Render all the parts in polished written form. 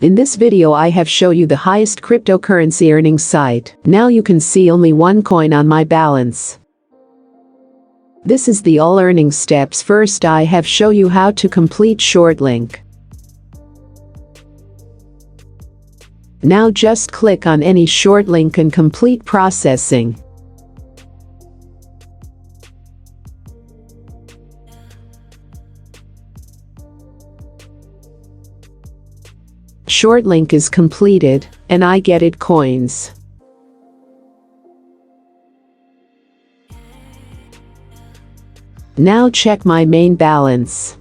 In this video I have shown you the highest cryptocurrency earning site. Now you can see only one coin on my balance. This is the all earning steps. First I have show you how to complete short link. Now just click on any short link and complete processing. Short link is completed, and I get it coins. Now check my main balance.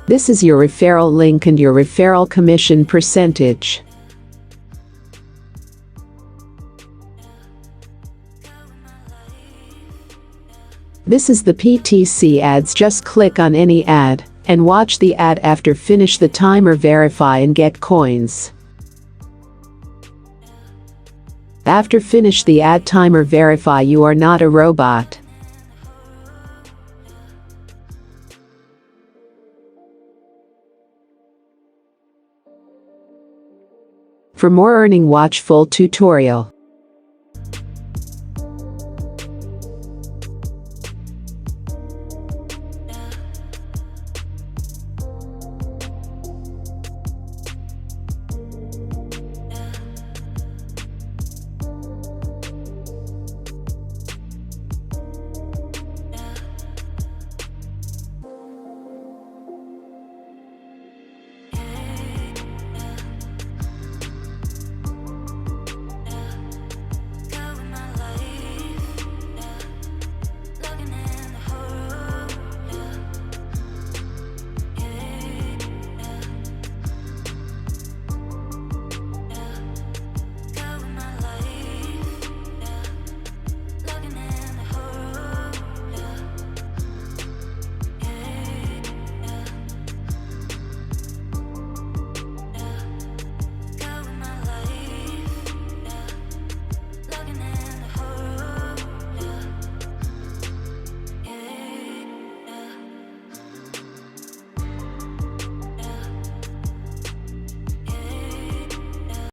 This is your referral link and your referral commission percentage. This is the PTC ads. Just click on any ad and watch the ad. After finish the timer, verify and get coins. After finish the ad timer, verify you are not a robot. For more earning, watch full tutorial.